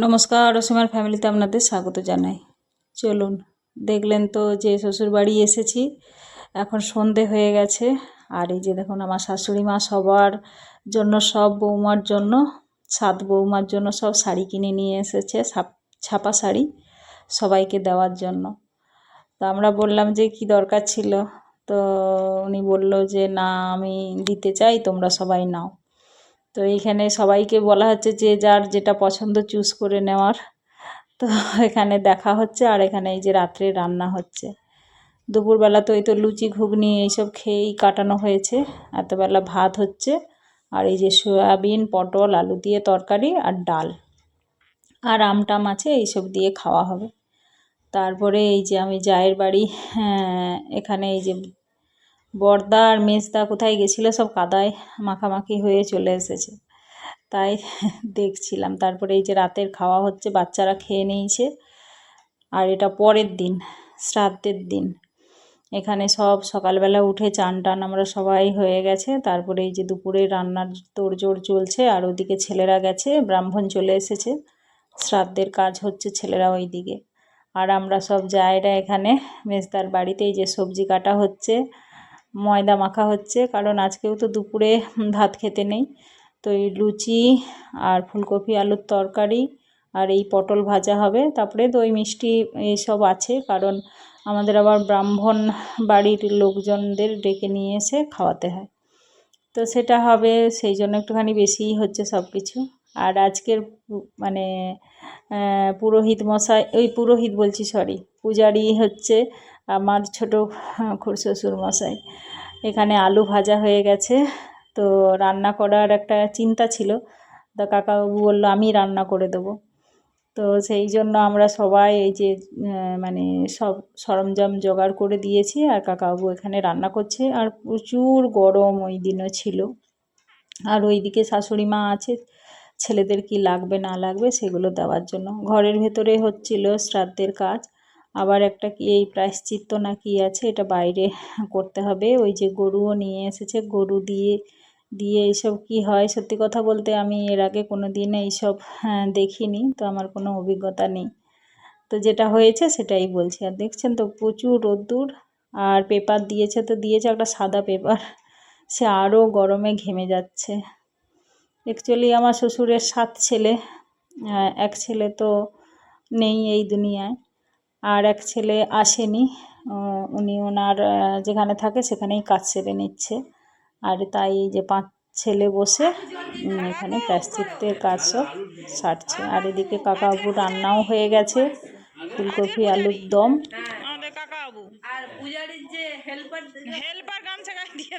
নমস্কার, অসীমার ফ্যামিলিতে আপনাদের স্বাগত জানাই। চলুন, দেখলেন তো যে শ্বশুর বাড়ি এসেছি, এখন সন্ধে হয়ে গেছে। আর এই যে দেখুন আমার শাশুড়ি মা সবার জন্য, সব বৌমার জন্য, 7 বৌমার জন্য সব শাড়ি কিনে নিয়ে এসেছে, ছাপা শাড়ি সবাইকে দেওয়ার জন্য। তো আমরা বললাম যে কি দরকার ছিল, তো উনি বলল যে না, আমি দিতে চাই, তোমরা সবাই নাও। তো এইখানে সবাইকে বলা হচ্ছে যে যার যেটা পছন্দ চুজ করে নেওয়ার। তো এখানে দেখা হচ্ছে, আর এখানে এই যে রাত্রে রান্না হচ্ছে। দুপুরবেলা তো এই তো লুচি ঘুগনি এইসব খেয়েই কাটানো হয়েছে। এতবেলা ভাত হচ্ছে, আর এই যে সয়াবিন পটল আলু দিয়ে তরকারি আর ডাল আর আমটাম আছে, এইসব দিয়ে খাওয়া হবে। তারপরে এই যে আমি জায়ের বাড়ি, এখানে এই যে বড়দা আর মেজদা কোথায় গেছিলো, সব কাদায় মাখামাখি হয়ে চলে এসেছে, তাই দেখছিলাম। তারপরে এই যে রাতের খাওয়া হচ্ছে, বাচ্চারা খেয়ে নিয়েছে। আর এটা পরের দিন, শ্রাদ্ধের দিন। এখানে সব সকালবেলা উঠে চান টান আমরা সবাই হয়ে গেছে। তারপরে এই যে দুপুরে রান্নার তোড়জোড় চলছে, আর ওদিকে ছেলেরা গেছে, ব্রাহ্মণ চলে এসেছে, শ্রাদ্ধের কাজ হচ্ছে, ছেলেরা ওই দিকে। আর আমরা সব জায়েরা এখানে মেজদার বাড়িতে এই যে সবজি কাটা হচ্ছে, ময়দা মাখা হচ্ছে, কারণ আজকেও তো দুপুরে ভাত খেতে নেই। তো এই লুচি আর ফুলকপি আলুর তরকারি আর এই পটল ভাজা হবে। তারপরে দই মিষ্টি এইসব আছে, কারণ আমাদের আবার ব্রাহ্মণ বাড়ির লোকজনদের ডেকে নিয়ে এসে খাওয়াতে হয়, তো সেটা হবে, সেই জন্য একটুখানি বেশিই হচ্ছে সব কিছু। আর আজকের মানে পুরোহিত মশাই, ওই পুরোহিত বলছি, সরি, পূজারি হচ্ছে আমার ছোটো খুড়শ্বশুর মশাই। এখানে আলু ভাজা হয়ে গেছে। তো রান্না করার একটা চিন্তা ছিল, তা কাকাবাবু বললো আমি রান্না করে দেবো। তো সেই জন্য আমরা সবাই এই যে মানে সব সরঞ্জাম জোগাড় করে দিয়েছি, আর কাকাবাবু এখানে রান্না করছে। আর প্রচুর গরম ওই দিনও ছিল। আর ওইদিকে শাশুড়ি মা আছে, ছেলেদের কি লাগবে না লাগবে সেগুলো দেওয়ার জন্য। ঘরের ভেতরে হচ্ছিল শ্রাদ্ধের কাজ। আবার একটা কি এই প্রায়শ্চিত্ত না কি আছে, এটা বাইরে করতে হবে। ওই যে গরুও নিয়ে এসেছে, গরু দিয়ে এইসব কি হয়, সত্যি কথা বলতে আমি এর আগে কোনো দিন এইসব দেখিনি, তো আমার কোনো অভিজ্ঞতা নেই। তো যেটা হয়েছে সেটাই বলছি। আর দেখছেন তো প্রচুর রোদ্দুর, আর পেপার দিয়েছে, তো দিয়েছে একটা সাদা পেপার, সে আরও গরমে ঘেমে যাচ্ছে। অ্যাকচুয়ালি আমার শ্বশুরের 7 ছেলে, এক ছেলে তো নেই এই দুনিয়ায়, আর এক ছেলে আসেনি, উনি ওনার যেখানে থাকে সেখানেই কাজ সেরে নিচ্ছে। আর তাই এই যে 5 ছেলে বসে এখানে প্রায়শ্চিত্তের কাজ সব সারছে। আর এদিকে কাকাবাবু রান্নাও হয়ে গেছে, ফুলকপি আলুর দম। আমাদের কাকাবাবু আর পূজারীর যে হেল্পার গামছা দিয়ে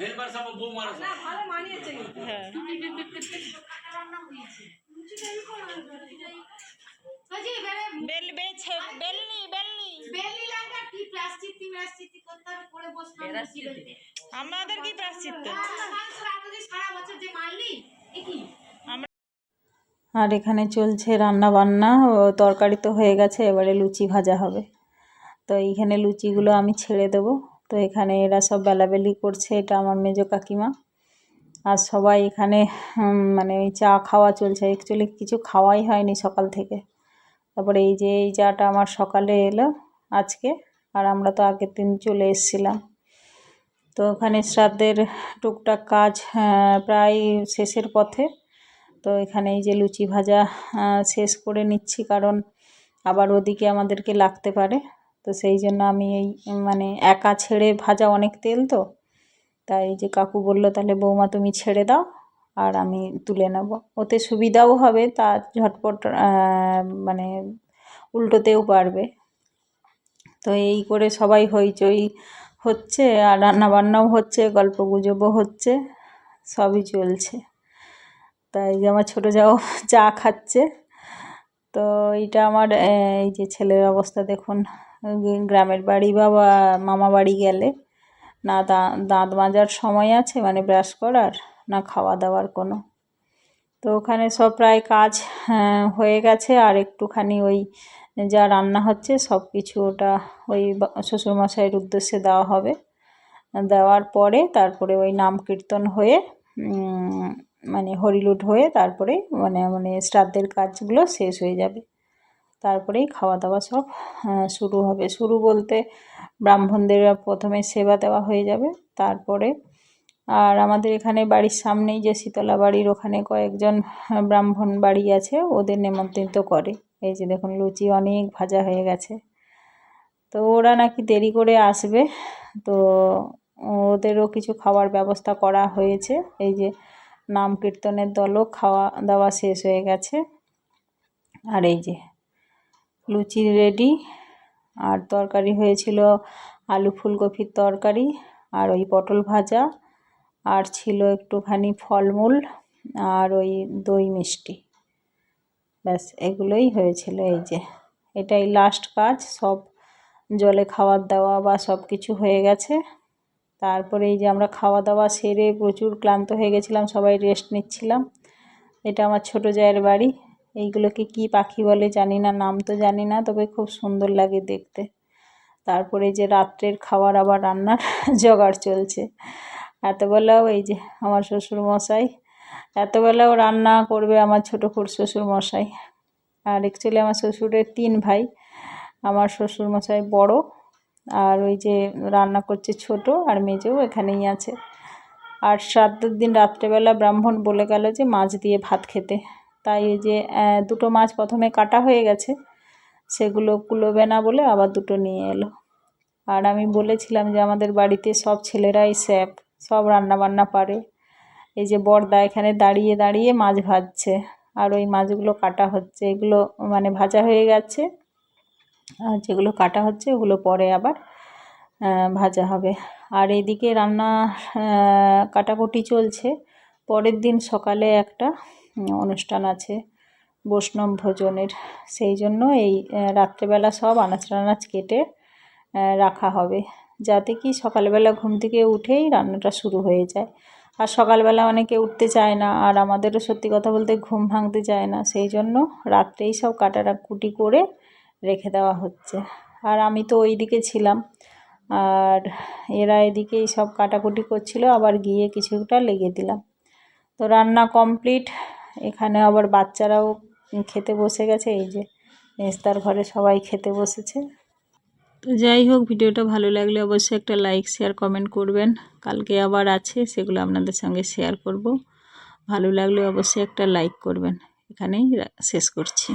হেল্পার সব বউ মারা না, ভালো মানিয়েছে। হ্যাঁ, আমাদের কি প্রায়শ্চিত্ত। আর এখানে চলছে রান্না বান্না, তরকারি তো হয়ে গেছে, এবারে লুচি ভাজা হবে। তো এইখানে লুচিগুলো আমি ছেড়ে দেবো। তো এখানে এরা সব বেলাবেলি করছে, এটা আমার মেজো কাকিমা। আর সবাই এখানে মানে চা খাওয়া চলছে। অ্যাকচুয়ালি কিছু খাওয়াই হয়নি সকাল থেকে। তারপরে এই যে এই চাটা আমার সকালে এলো আজকে, আর আমরা তো আগের দিন চলে এসেছিলাম। তো ওখানে শ্রাদ্ধের টুকটাক কাজ প্রায় শেষের পথে। তো এখানে এই যে লুচি ভাজা শেষ করে নিচ্ছি, কারণ আবার ওদিকে আমাদেরকে লাগতে পারে। তো সেই জন্য আমি এই মানে একা ছেড়ে ভাজা অনেক তেল, তো তাই এই যে কাকু বললো তাহলে বৌমা তুমি ছেড়ে দাও আর আমি তুলে নেব, ওতে সুবিধাও হবে, তা ঝটপট মানে উল্টোতেও পারবে। তো এই করে সবাই হইচই হচ্ছে, আর রান্নাবান্নাও হচ্ছে, গল্প গুজবও হচ্ছে, সবই চলছে। তাই যে আমার ছোটো যাও চা খাচ্ছে। তো এইটা আমার এই যে ছেলের অবস্থা দেখুন, গ্রামের বাড়ি বা মামা বাড়ি গেলে না দাঁত মাজার সময় আছে, মানে ব্রাশ করার, না খাওয়া দাওয়ার কোনো। তো ওখানে সব প্রায় কাজ হয়ে গেছে, আর একটুখানি ওই যা রান্না হচ্ছে সব কিছু ওটা ওই শ্বশুরমশাইয়ের উদ্দেশ্যে দেওয়া হবে। দেওয়ার পরে তারপরে ওই নাম কীর্তন হয়ে মানে হরিলুট হয়ে তারপরে মানে মানে শ্রাদ্ধের কাজগুলো শেষ হয়ে যাবে, তারপরেই খাওয়া দাওয়া সব শুরু হবে। শুরু বলতে ব্রাহ্মণদের প্রথমে সেবা দেওয়া হয়ে যাবে, তারপরে আর আমাদের এখানে বাড়ির সামনেই যে শীতলা বাড়ির ওখানে কয়েকজন ব্রাহ্মণ বাড়ি আছে, ওদের নেমন্ত্রিত করে। এই যে দেখুন লুচি অনেক ভাজা হয়ে গেছে, তো ওরা নাকি দেরি করে আসবে, তো ওদেরও কিছু খাওয়ার ব্যবস্থা করা হয়েছে। এই যে নাম কীর্তনের দলও খাওয়া দাওয়া শেষ হয়ে গেছে। আর এই যে লুচি রেডি, আর তরকারি হয়েছিল আলু ফুলকপির তরকারি, আর ওই পটল ভাজা, আর ছিল একটুখানি ফলমূল, আর ওই দই মিষ্টি, ব্যাস এগুলোই হয়েছিল। এই যে এটাই লাস্ট কাজ, সব জলে খাবার দাওয়া বা সব কিছু হয়ে গেছে। তারপরে এই যে আমরা খাওয়া দাওয়া সেরে প্রচুর ক্লান্ত হয়ে গেছিলাম, সবাই রেস্ট নিচ্ছিলাম। এটা আমার ছোটো জায়ের বাড়ি। এইগুলোকে কি পাখি বলে জানি না, নাম তো জানি না, তবে খুব সুন্দর লাগে দেখতে। তারপরে যে রাত্রের খাবার আবার রান্নার জোগাড় চলছে। এতবেলাও এই যে আমার শ্বশুরমশাই, এতবেলাও রান্না করবে আমার ছোটো শ্বশুরমশাই। আর অ্যাকচুয়ালি আমার শ্বশুরের 3 ভাই, আমার শ্বশুরমশাই বড়, আর ওই যে রান্না করছে ছোট, আর মেজও এখানেই আছে। আর শ্রাদ্ধের দিন রাত্রেবেলা ব্রাহ্মণ বলে গেল যে মাছ দিয়ে ভাত খেতে, তাই এই যে 2টো মাছ প্রথমে কাটা হয়ে গেছে, সেগুলো কুলোবে না বলে আবার 2টো নিয়ে এলো। আর আমি বলেছিলাম যে আমাদের বাড়িতে সব ছেলেরাই শেফ, সব রান্নাবান্না পারে। এই যে বড়দা এখানে দাঁড়িয়ে দাঁড়িয়ে মাছ ভাজছে, আর ওই মাছগুলো কাটা হচ্ছে, এগুলো মানে ভাজা হয়ে গেছে, আর যেগুলো কাটা হচ্ছে ওগুলো পরে আবার ভাজা হবে। আর এদিকে রান্না কাটাকুটি চলছে। পরের দিন সকালে একটা অনুষ্ঠান আছে বৈষ্ণব ভোজনের, সেই জন্য এই রাত্রেবেলা সব আনাজ টানাজ কেটে রাখা হবে, যাতে কি সকালবেলা ঘুম থেকে উঠেই রান্নাটা শুরু হয়ে যায়। আর সকালবেলা অনেকে উঠতে চায় না, আর আমাদেরও সত্যি কথা বলতে ঘুম ভাঙতে চায় না, সেই জন্য রাত্রেই সব কাটাকুটি করে রেখে দেওয়া হচ্ছে। আর আমি তো ওই দিকে ছিলাম, আর এরা এদিকেই সব কাটাকুটি করছিল, আবার গিয়ে কিছুটা লেগে দিলাম। তো রান্না কমপ্লিট, এখানে আবার বাচ্চারাও খেতে বসে গেছে। এই যে মেজদার ঘরে সবাই খেতে বসেছে। তো যাই হোক, ভিডিওটা ভালো লাগলে অবশ্যই একটা লাইক শেয়ার কমেন্ট করবেন। কালকে আবার আছে, সেগুলো আপনাদের সঙ্গে শেয়ার করব। ভালো লাগলে অবশ্যই একটা লাইক করবেন। এখানেই শেষ করছি।